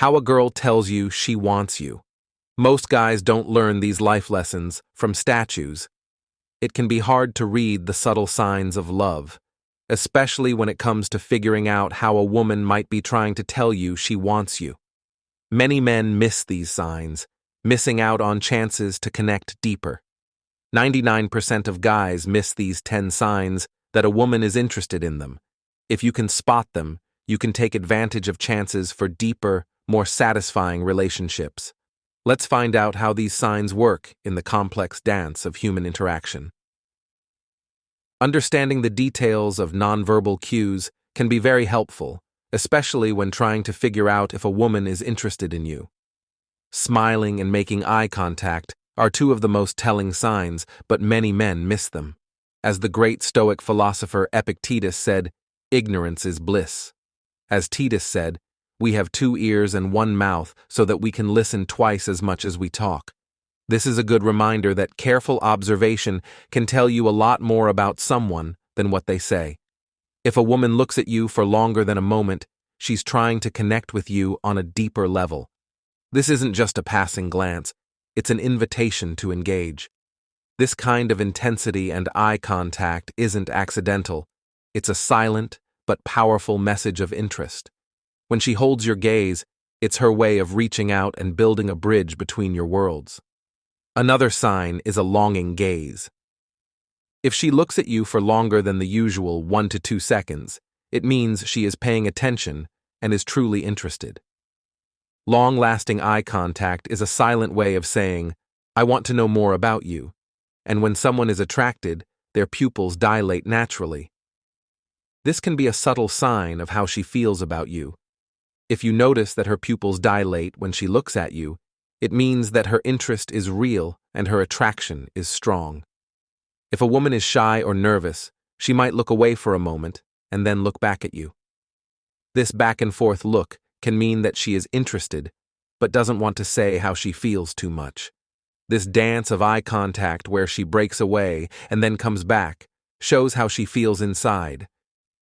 How a girl tells you she wants you. Most guys don't learn these life lessons from statues. It can be hard to read the subtle signs of love, especially when it comes to figuring out how a woman might be trying to tell you she wants you. Many men miss these signs, missing out on chances to connect deeper. 99% of guys miss these 10 signs that a woman is interested in them. If you can spot them, you can take advantage of chances for deeper, more satisfying relationships. Let's find out how these signs work in the complex dance of human interaction. Understanding the details of nonverbal cues can be very helpful, especially when trying to figure out if a woman is interested in you. Smiling and making eye contact are two of the most telling signs, but many men miss them. As the great Stoic philosopher Epictetus said, "Ignorance is bliss." As Titus said, "We have 2 ears and 1 mouth so that we can listen twice as much as we talk." This is a good reminder that careful observation can tell you a lot more about someone than what they say. If a woman looks at you for longer than a moment, she's trying to connect with you on a deeper level. This isn't just a passing glance, it's an invitation to engage. This kind of intensity and eye contact isn't accidental. It's a silent but powerful message of interest. When she holds your gaze, it's her way of reaching out and building a bridge between your worlds. Another sign is a longing gaze. If she looks at you for longer than the usual 1 to 2 seconds, it means she is paying attention and is truly interested. Long-lasting eye contact is a silent way of saying, "I want to know more about you," and when someone is attracted, their pupils dilate naturally. This can be a subtle sign of how she feels about you. If you notice that her pupils dilate when she looks at you, it means that her interest is real and her attraction is strong. If a woman is shy or nervous, she might look away for a moment and then look back at you. This back and forth look can mean that she is interested, but doesn't want to say how she feels too much. This dance of eye contact where she breaks away and then comes back shows how she feels inside.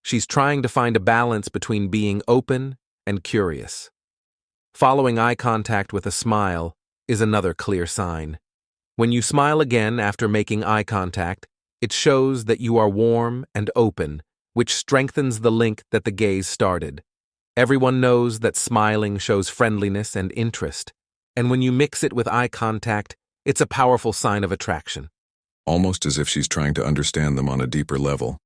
She's trying to find a balance between being open and curious. Following eye contact with a smile is another clear sign. When you smile again after making eye contact, it shows that you are warm and open, which strengthens the link that the gaze started. Everyone knows that smiling shows friendliness and interest, and when you mix it with eye contact, it's a powerful sign of attraction. Almost as if she's trying to understand them on a deeper level.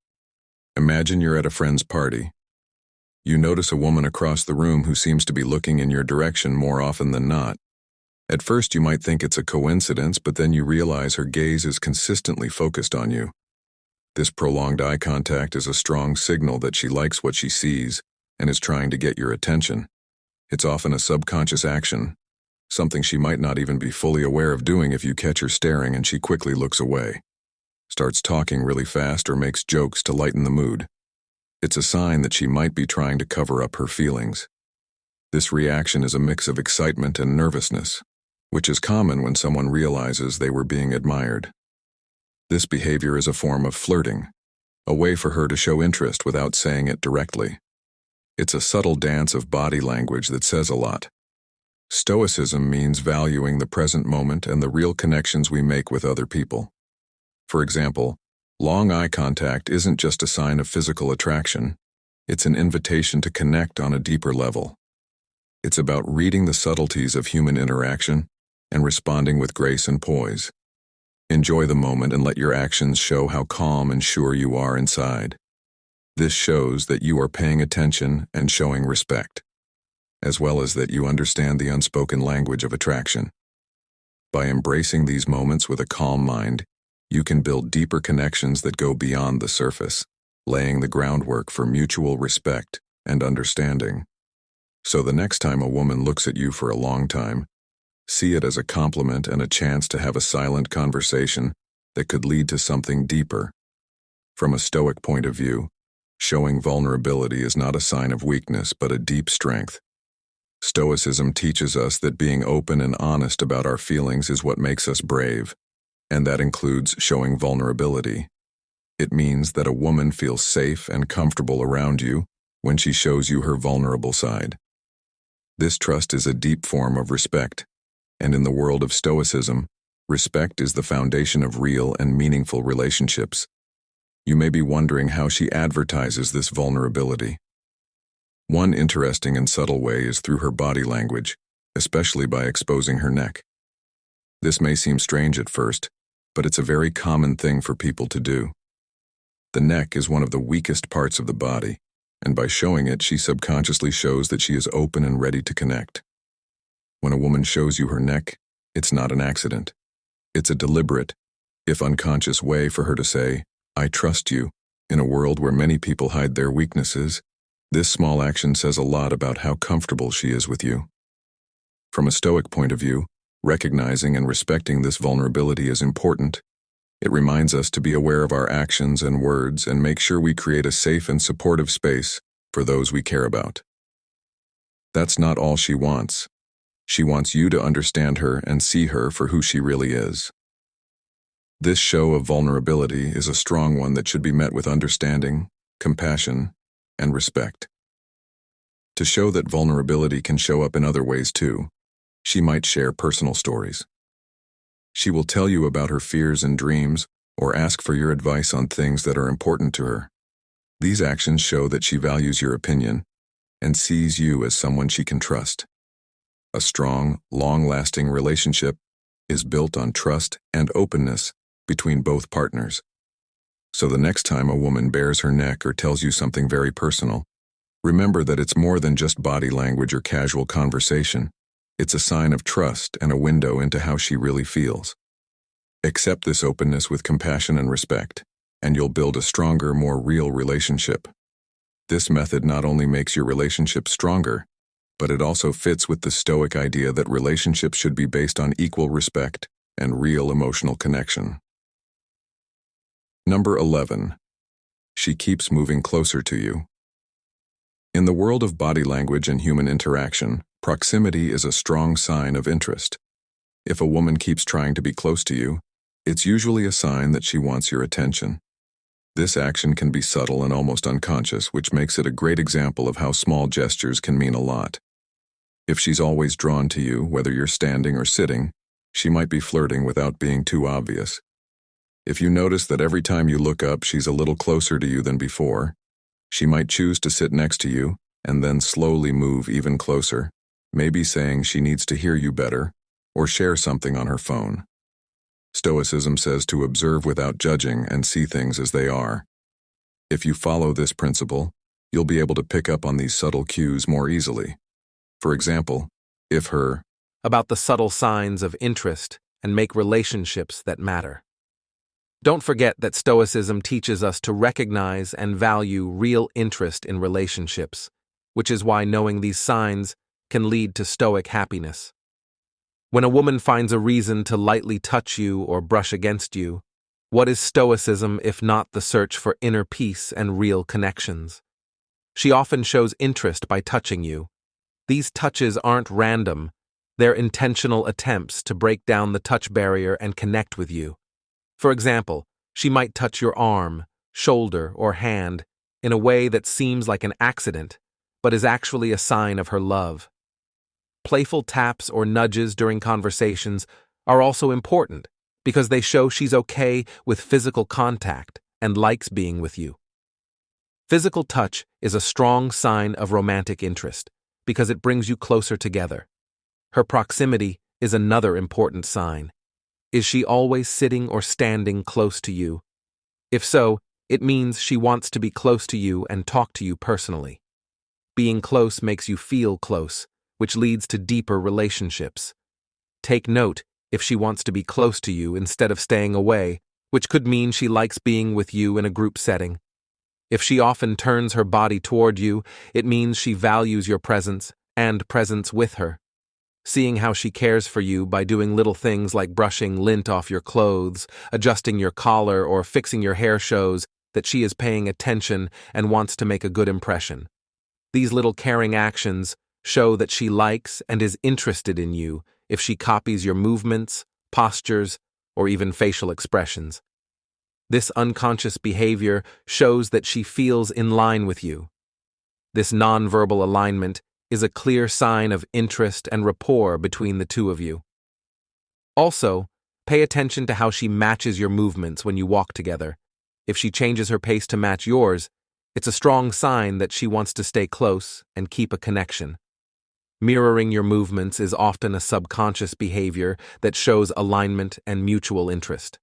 Imagine you're at a friend's party. You notice a woman across the room who seems to be looking in your direction more often than not. At first you might think it's a coincidence, but then you realize her gaze is consistently focused on you. This prolonged eye contact is a strong signal that she likes what she sees and is trying to get your attention. It's often a subconscious action, something she might not even be fully aware of doing if you catch her staring and she quickly looks away, starts talking really fast or makes jokes to lighten the mood. It's a sign that she might be trying to cover up her feelings. This reaction is a mix of excitement and nervousness, which is common when someone realizes they were being admired. This behavior is a form of flirting, a way for her to show interest without saying it directly. It's a subtle dance of body language that says a lot. Stoicism means valuing the present moment and the real connections we make with other people. For example, long eye contact isn't just a sign of physical attraction, it's an invitation to connect on a deeper level. It's about reading the subtleties of human interaction and responding with grace and poise. Enjoy the moment and let your actions show how calm and sure you are inside. This shows that you are paying attention and showing respect, as well as that you understand the unspoken language of attraction. By embracing these moments with a calm mind, you can build deeper connections that go beyond the surface, laying the groundwork for mutual respect and understanding. So the next time a woman looks at you for a long time, see it as a compliment and a chance to have a silent conversation that could lead to something deeper. From a Stoic point of view, showing vulnerability is not a sign of weakness but a deep strength. Stoicism teaches us that being open and honest about our feelings is what makes us brave, and that includes showing vulnerability. It means that a woman feels safe and comfortable around you when she shows you her vulnerable side. This trust is a deep form of respect, and in the world of Stoicism, respect is the foundation of real and meaningful relationships. You may be wondering how she advertises this vulnerability. One interesting and subtle way is through her body language, especially by exposing her neck. This may seem strange at first, but it's a very common thing for people to do. The neck is one of the weakest parts of the body, and by showing it, she subconsciously shows that she is open and ready to connect. When a woman shows you her neck, it's not an accident. It's a deliberate, if unconscious way for her to say, "I trust you." In a world where many people hide their weaknesses, this small action says a lot about how comfortable she is with you. From a Stoic point of view, recognizing and respecting this vulnerability is important. It reminds us to be aware of our actions and words and make sure we create a safe and supportive space for those we care about. That's not all she wants. She wants you to understand her and see her for who she really is. This show of vulnerability is a strong one that should be met with understanding, compassion, and respect. To show that vulnerability can show up in other ways too, she might share personal stories. She will tell you about her fears and dreams or ask for your advice on things that are important to her. These actions show that she values your opinion and sees you as someone she can trust. A strong, long-lasting relationship is built on trust and openness between both partners. So the next time a woman bares her neck or tells you something very personal, remember that it's more than just body language or casual conversation. It's a sign of trust and a window into how she really feels. Accept this openness with compassion and respect, and you'll build a stronger, more real relationship. This method not only makes your relationship stronger, but it also fits with the Stoic idea that relationships should be based on equal respect and real emotional connection. Number 11. She keeps moving closer to you. In the world of body language and human interaction, proximity is a strong sign of interest. If a woman keeps trying to be close to you, it's usually a sign that she wants your attention. This action can be subtle and almost unconscious, which makes it a great example of how small gestures can mean a lot. If she's always drawn to you, whether you're standing or sitting, she might be flirting without being too obvious. If you notice that every time you look up, she's a little closer to you than before, she might choose to sit next to you and then slowly move even closer, maybe saying she needs to hear you better or share something on her phone. Stoicism says to observe without judging and see things as they are. If you follow this principle, you'll be able to pick up on these subtle cues more easily. For example, if her about the subtle signs of interest and make relationships that matter. Don't forget that Stoicism teaches us to recognize and value real interest in relationships, which is why knowing these signs can lead to Stoic happiness. When a woman finds a reason to lightly touch you or brush against you, what is Stoicism if not the search for inner peace and real connections? She often shows interest by touching you. These touches aren't random, they're intentional attempts to break down the touch barrier and connect with you. For example, she might touch your arm, shoulder, or hand in a way that seems like an accident, but is actually a sign of her love. Playful taps or nudges during conversations are also important because they show she's okay with physical contact and likes being with you. Physical touch is a strong sign of romantic interest because it brings you closer together. Her proximity is another important sign. Is she always sitting or standing close to you? If so, it means she wants to be close to you and talk to you personally. Being close makes you feel close, which leads to deeper relationships. Take note if she wants to be close to you instead of staying away, which could mean she likes being with you in a group setting. If she often turns her body toward you, it means she values your presence and presence with her. Seeing how she cares for you by doing little things like brushing lint off your clothes, adjusting your collar, or fixing your hair shows that she is paying attention and wants to make a good impression. These little caring actions show that she likes and is interested in you if she copies your movements, postures, or even facial expressions. This unconscious behavior shows that she feels in line with you. This nonverbal alignment is a clear sign of interest and rapport between the two of you. Also, pay attention to how she matches your movements when you walk together. If she changes her pace to match yours, it's a strong sign that she wants to stay close and keep a connection. Mirroring your movements is often a subconscious behavior that shows alignment and mutual interest.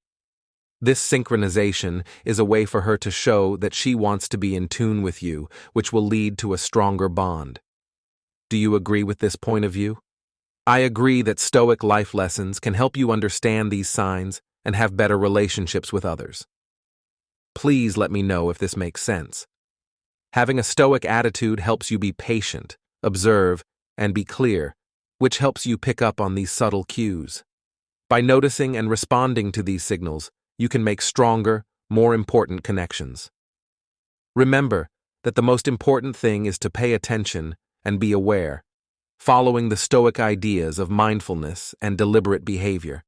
This synchronization is a way for her to show that she wants to be in tune with you, which will lead to a stronger bond. Do you agree with this point of view? I agree that Stoic life lessons can help you understand these signs and have better relationships with others. Please let me know if this makes sense. Having a Stoic attitude helps you be patient, observe, and be clear, which helps you pick up on these subtle cues. By noticing and responding to these signals, you can make stronger, more important connections. Remember that the most important thing is to pay attention and be aware, following the Stoic ideas of mindfulness and deliberate behavior.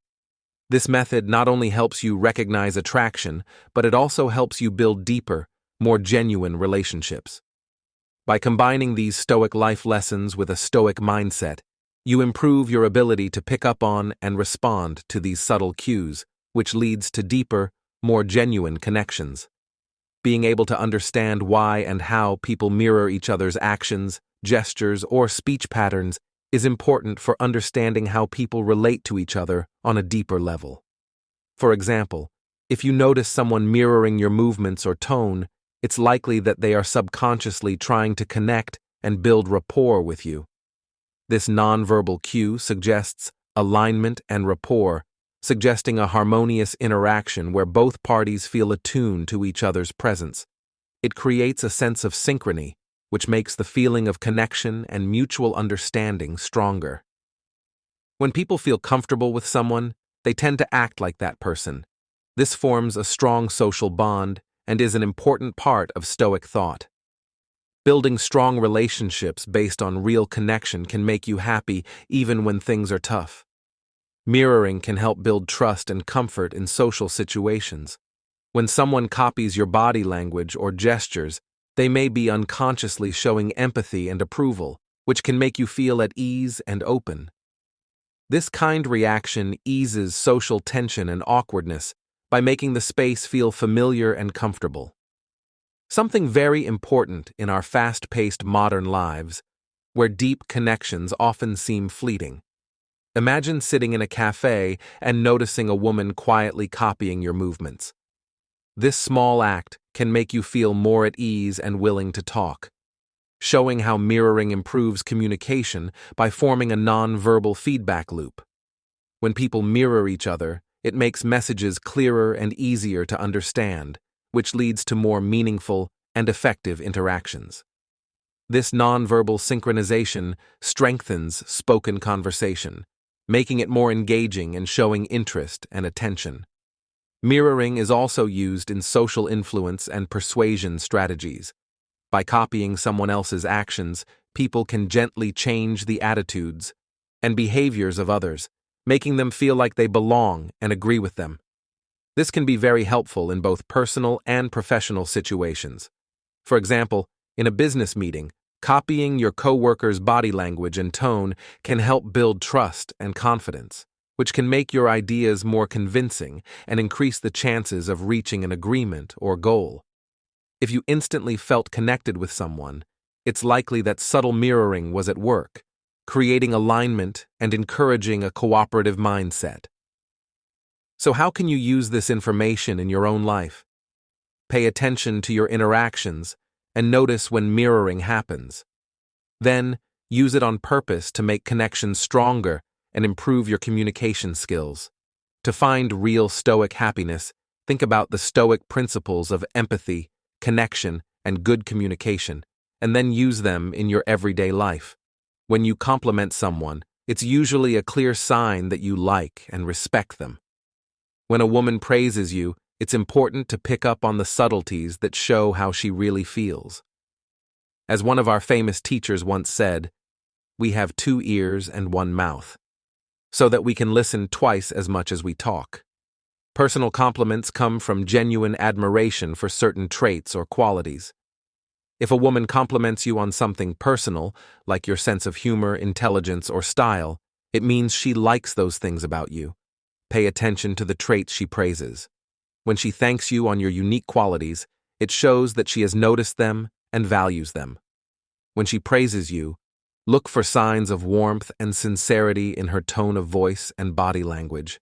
This method not only helps you recognize attraction, but it also helps you build deeper, more genuine relationships. By combining these Stoic life lessons with a Stoic mindset, you improve your ability to pick up on and respond to these subtle cues, which leads to deeper, more genuine connections. Being able to understand why and how people mirror each other's actions, gestures, or speech patterns is important for understanding how people relate to each other on a deeper level. For example, if you notice someone mirroring your movements or tone, it's likely that they are subconsciously trying to connect and build rapport with you. This nonverbal cue suggests alignment and rapport, suggesting a harmonious interaction where both parties feel attuned to each other's presence. It creates a sense of synchrony, which makes the feeling of connection and mutual understanding stronger. When people feel comfortable with someone, they tend to act like that person. This forms a strong social bond and is an important part of Stoic thought. Building strong relationships based on real connection can make you happy even when things are tough. Mirroring can help build trust and comfort in social situations. When someone copies your body language or gestures, they may be unconsciously showing empathy and approval, which can make you feel at ease and open. This kind reaction eases social tension and awkwardness by making the space feel familiar and comfortable. Something very important in our fast-paced modern lives, where deep connections often seem fleeting. Imagine sitting in a cafe and noticing a woman quietly copying your movements. This small act can make you feel more at ease and willing to talk, showing how mirroring improves communication by forming a non-verbal feedback loop. When people mirror each other, it makes messages clearer and easier to understand, which leads to more meaningful and effective interactions. This non-verbal synchronization strengthens spoken conversation, making it more engaging and showing interest and attention. Mirroring is also used in social influence and persuasion strategies. By copying someone else's actions, people can gently change the attitudes and behaviors of others, making them feel like they belong and agree with them. This can be very helpful in both personal and professional situations. For example, in a business meeting, copying your coworker's body language and tone can help build trust and confidence, which can make your ideas more convincing and increase the chances of reaching an agreement or goal. If you instantly felt connected with someone, it's likely that subtle mirroring was at work, creating alignment and encouraging a cooperative mindset. So how can you use this information in your own life? Pay attention to your interactions and notice when mirroring happens. Then, use it on purpose to make connections stronger and improve your communication skills. To find real Stoic happiness, think about the Stoic principles of empathy, connection, and good communication, and then use them in your everyday life. When you compliment someone, it's usually a clear sign that you like and respect them. When a woman praises you, it's important to pick up on the subtleties that show how she really feels. As one of our famous teachers once said, "We have 2 ears and 1 mouth, so that we can listen twice as much as we talk." Personal compliments come from genuine admiration for certain traits or qualities. If a woman compliments you on something personal, like your sense of humor, intelligence, or style, it means she likes those things about you. Pay attention to the traits she praises. When she thanks you on your unique qualities, it shows that she has noticed them and values them. When she praises you, look for signs of warmth and sincerity in her tone of voice and body language.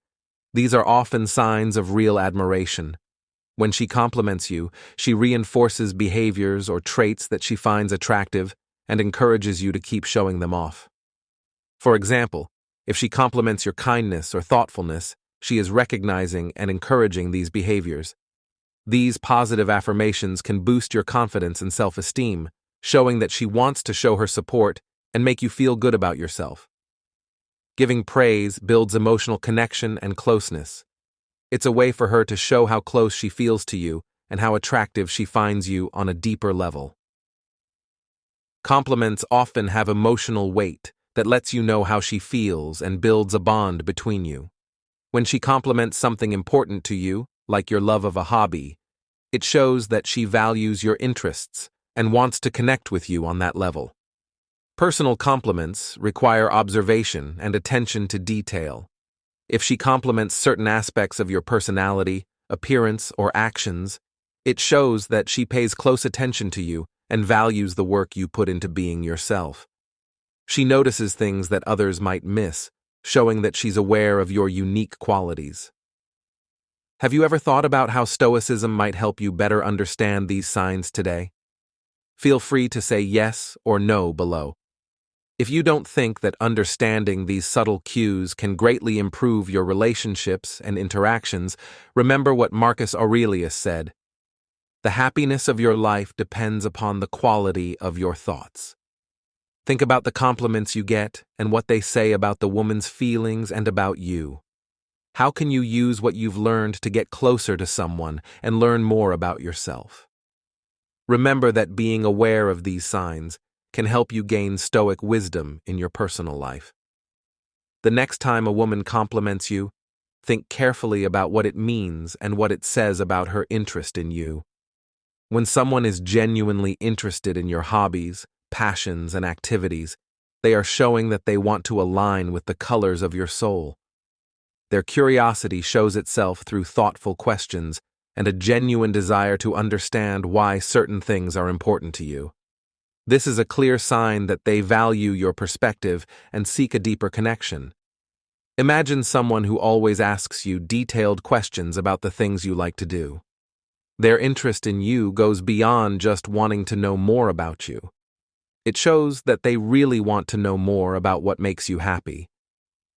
These are often signs of real admiration. When she compliments you, she reinforces behaviors or traits that she finds attractive and encourages you to keep showing them off. For example, if she compliments your kindness or thoughtfulness, she is recognizing and encouraging these behaviors. These positive affirmations can boost your confidence and self-esteem, showing that she wants to show her support and make you feel good about yourself. Giving praise builds emotional connection and closeness. It's a way for her to show how close she feels to you and how attractive she finds you on a deeper level. Compliments often have emotional weight that lets you know how she feels and builds a bond between you. When she compliments something important to you, like your love of a hobby, it shows that she values your interests and wants to connect with you on that level. Personal compliments require observation and attention to detail. If she compliments certain aspects of your personality, appearance, or actions, it shows that she pays close attention to you and values the work you put into being yourself. She notices things that others might miss, showing that she's aware of your unique qualities. Have you ever thought about how Stoicism might help you better understand these signs today? Feel free to say yes or no below. If you don't think that understanding these subtle cues can greatly improve your relationships and interactions, remember what Marcus Aurelius said: "The happiness of your life depends upon the quality of your thoughts." Think about the compliments you get and what they say about the woman's feelings and about you. How can you use what you've learned to get closer to someone and learn more about yourself? Remember that being aware of these signs can help you gain Stoic wisdom in your personal life. The next time a woman compliments you, think carefully about what it means and what it says about her interest in you. When someone is genuinely interested in your hobbies, passions, and activities, they are showing that they want to align with the colors of your soul. Their curiosity shows itself through thoughtful questions and a genuine desire to understand why certain things are important to you. This is a clear sign that they value your perspective and seek a deeper connection. Imagine someone who always asks you detailed questions about the things you like to do. Their interest in you goes beyond just wanting to know more about you. It shows that they really want to know more about what makes you happy.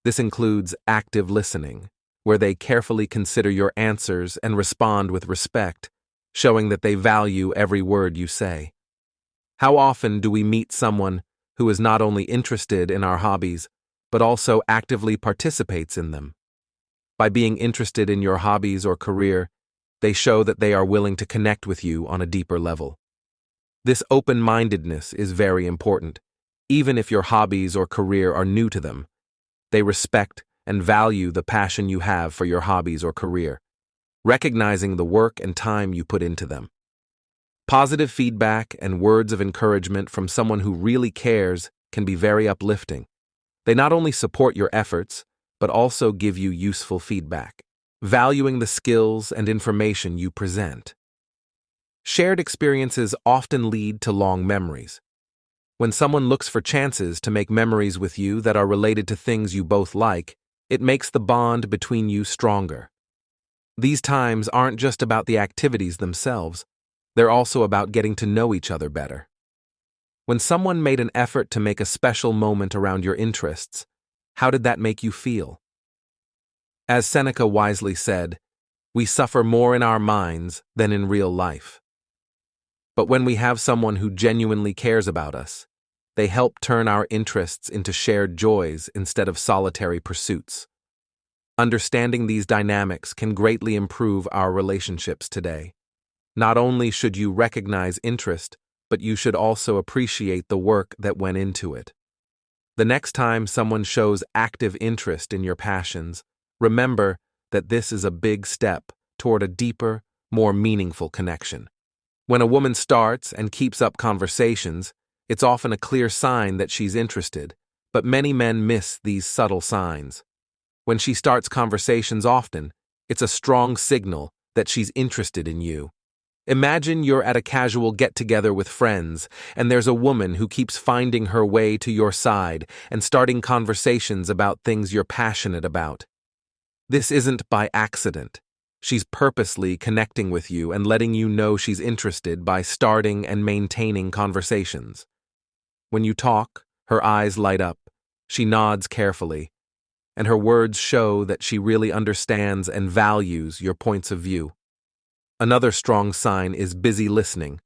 This includes active listening, where they carefully consider your answers and respond with respect, showing that they value every word you say. How often do we meet someone who is not only interested in our hobbies, but also actively participates in them? By being interested in your hobbies or career, they show that they are willing to connect with you on a deeper level. This open-mindedness is very important. Even if your hobbies or career are new to them, they respect and value the passion you have for your hobbies or career, recognizing the work and time you put into them. Positive feedback and words of encouragement from someone who really cares can be very uplifting. They not only support your efforts, but also give you useful feedback, valuing the skills and information you present. Shared experiences often lead to long memories. When someone looks for chances to make memories with you that are related to things you both like, it makes the bond between you stronger. These times aren't just about the activities themselves, they're also about getting to know each other better. When someone made an effort to make a special moment around your interests, how did that make you feel? As Seneca wisely said, "We suffer more in our minds than in real life." But when we have someone who genuinely cares about us, they help turn our interests into shared joys instead of solitary pursuits. Understanding these dynamics can greatly improve our relationships today. Not only should you recognize interest, but you should also appreciate the work that went into it. The next time someone shows active interest in your passions, remember that this is a big step toward a deeper, more meaningful connection. When a woman starts and keeps up conversations, it's often a clear sign that she's interested, but many men miss these subtle signs. When she starts conversations often, it's a strong signal that she's interested in you. Imagine you're at a casual get-together with friends, and there's a woman who keeps finding her way to your side and starting conversations about things you're passionate about. This isn't by accident. She's purposely connecting with you and letting you know she's interested by starting and maintaining conversations. When you talk, her eyes light up, she nods carefully, and her words show that she really understands and values your points of view. Another strong sign is busy listening.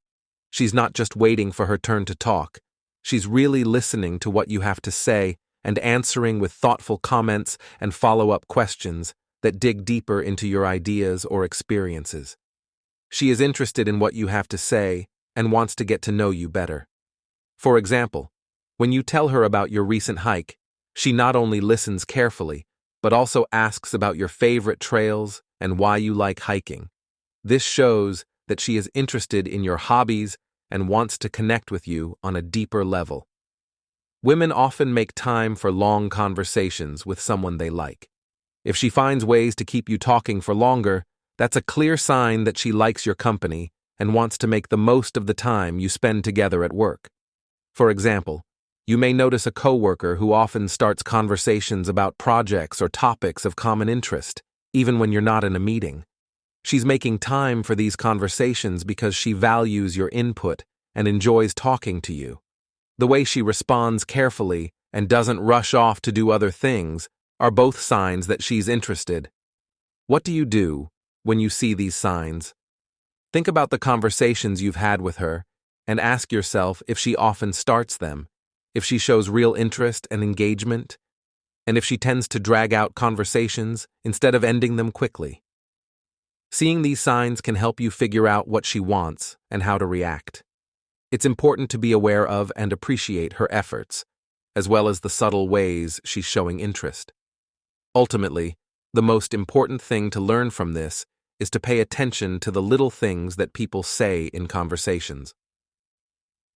She's not just waiting for her turn to talk. She's really listening to what you have to say and answering with thoughtful comments and follow-up questions that dig deeper into your ideas or experiences. She is interested in what you have to say and wants to get to know you better. For example, when you tell her about your recent hike, she not only listens carefully, but also asks about your favorite trails and why you like hiking. This shows that she is interested in your hobbies and wants to connect with you on a deeper level. Women often make time for long conversations with someone they like. If she finds ways to keep you talking for longer, that's a clear sign that she likes your company and wants to make the most of the time you spend together at work. For example, you may notice a coworker who often starts conversations about projects or topics of common interest, even when you're not in a meeting. She's making time for these conversations because she values your input and enjoys talking to you. The way she responds carefully and doesn't rush off to do other things are both signs that she's interested. What do you do when you see these signs? Think about the conversations you've had with her and ask yourself if she often starts them, if she shows real interest and engagement, and if she tends to drag out conversations instead of ending them quickly. Seeing these signs can help you figure out what she wants and how to react. It's important to be aware of and appreciate her efforts, as well as the subtle ways she's showing interest. Ultimately, the most important thing to learn from this is to pay attention to the little things that people say in conversations.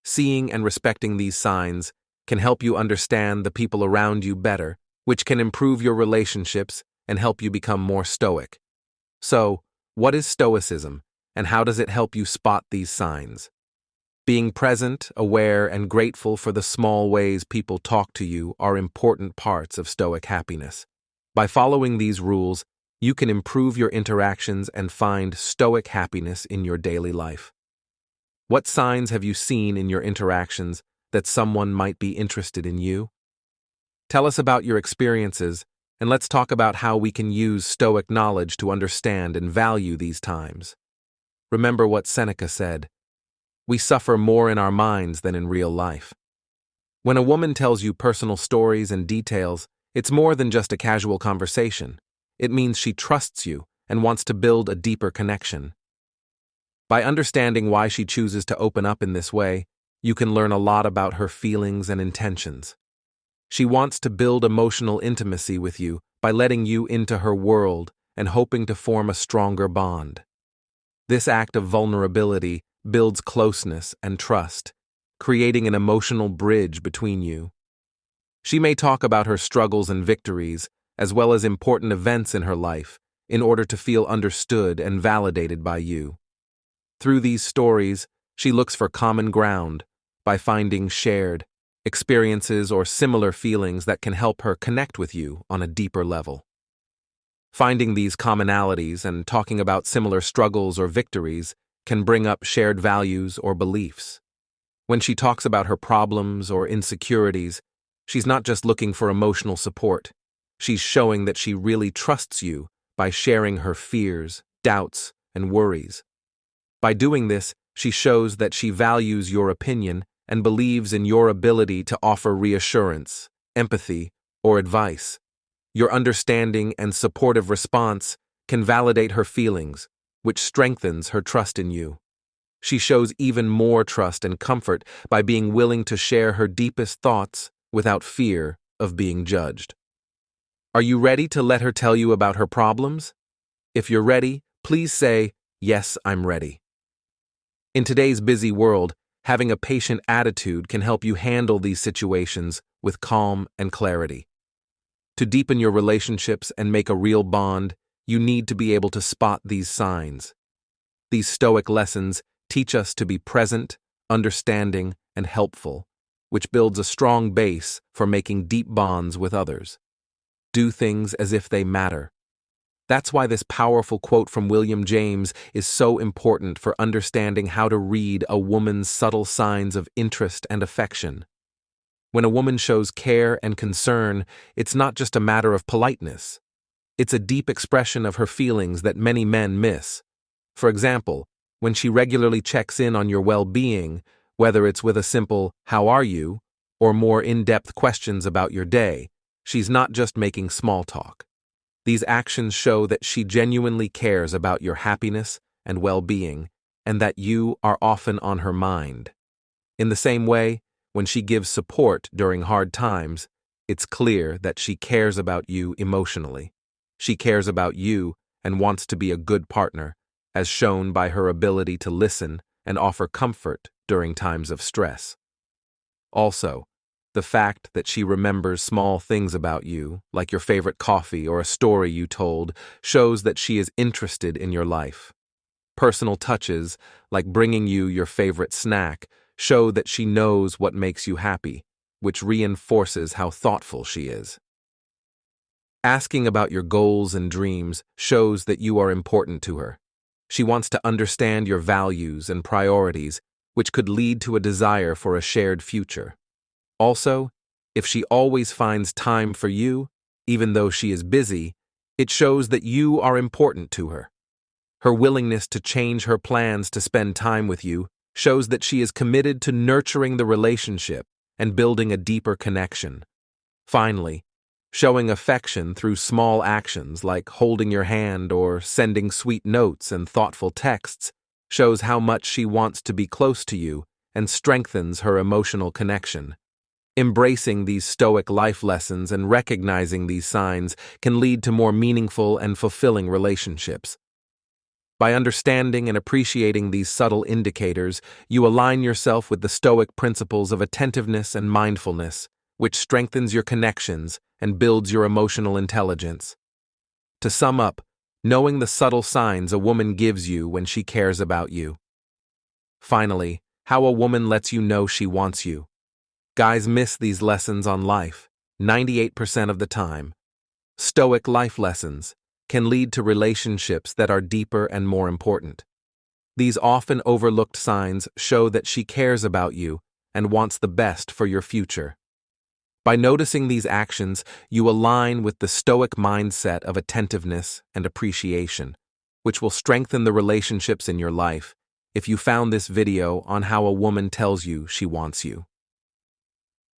Seeing and respecting these signs can help you understand the people around you better, which can improve your relationships and help you become more stoic. So, what is Stoicism, and how does it help you spot these signs? Being present, aware, and grateful for the small ways people talk to you are important parts of Stoic happiness. By following these rules, you can improve your interactions and find Stoic happiness in your daily life. What signs have you seen in your interactions that someone might be interested in you? Tell us about your experiences, and let's talk about how we can use Stoic knowledge to understand and value these times. Remember what Seneca said: "We suffer more in our minds than in real life." When a woman tells you personal stories and details, it's more than just a casual conversation. It means she trusts you and wants to build a deeper connection. By understanding why she chooses to open up in this way, you can learn a lot about her feelings and intentions. She wants to build emotional intimacy with you by letting you into her world and hoping to form a stronger bond. This act of vulnerability builds closeness and trust, creating an emotional bridge between you. She may talk about her struggles and victories, as well as important events in her life, in order to feel understood and validated by you. Through these stories, she looks for common ground by finding shared experiences or similar feelings that can help her connect with you on a deeper level. Finding these commonalities and talking about similar struggles or victories can bring up shared values or beliefs. When she talks about her problems or insecurities, she's not just looking for emotional support. She's showing that she really trusts you by sharing her fears, doubts, and worries. By doing this, she shows that she values your opinion and believes in your ability to offer reassurance, empathy, or advice. Your understanding and supportive response can validate her feelings, which strengthens her trust in you. She shows even more trust and comfort by being willing to share her deepest thoughts without fear of being judged. Are you ready to let her tell you about her problems? If you're ready, please say, "Yes, I'm ready." In today's busy world, having a patient attitude can help you handle these situations with calm and clarity. To deepen your relationships and make a real bond, you need to be able to spot these signs. These Stoic lessons teach us to be present, understanding, and helpful, which builds a strong base for making deep bonds with others. Do things as if they matter. That's why this powerful quote from William James is so important for understanding how to read a woman's subtle signs of interest and affection. When a woman shows care and concern, it's not just a matter of politeness. It's a deep expression of her feelings that many men miss. For example, when she regularly checks in on your well-being, whether it's with a simple "How are you?" or more in-depth questions about your day, she's not just making small talk. These actions show that she genuinely cares about your happiness and well-being, and that you are often on her mind. In the same way, when she gives support during hard times, it's clear that she cares about you emotionally. She cares about you and wants to be a good partner, as shown by her ability to listen and offer comfort during times of stress. Also, the fact that she remembers small things about you, like your favorite coffee or a story you told, shows that she is interested in your life. Personal touches, like bringing you your favorite snack, show that she knows what makes you happy, which reinforces how thoughtful she is. Asking about your goals and dreams shows that you are important to her. She wants to understand your values and priorities, which could lead to a desire for a shared future. Also, if she always finds time for you, even though she is busy, it shows that you are important to her. Her willingness to change her plans to spend time with you shows that she is committed to nurturing the relationship and building a deeper connection. Finally, showing affection through small actions like holding your hand or sending sweet notes and thoughtful texts shows how much she wants to be close to you and strengthens her emotional connection. Embracing these Stoic life lessons and recognizing these signs can lead to more meaningful and fulfilling relationships. By understanding and appreciating these subtle indicators, you align yourself with the Stoic principles of attentiveness and mindfulness, which strengthens your connections and builds your emotional intelligence. To sum up, knowing the subtle signs a woman gives you when she cares about you. Finally, how a woman lets you know she wants you. Guys miss these lessons on life, 98% of the time. Stoic life lessons can lead to relationships that are deeper and more important. These often overlooked signs show that she cares about you and wants the best for your future. By noticing these actions, you align with the Stoic mindset of attentiveness and appreciation, which will strengthen the relationships in your life. If you found this video on how a woman tells you she wants you.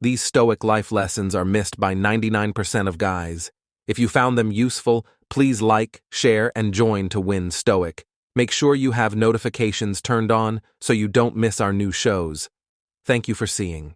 These Stoic life lessons are missed by 99% of guys. If you found them useful, please like, share, and join to win Stoic. Make sure you have notifications turned on so you don't miss our new shows. Thank you for seeing.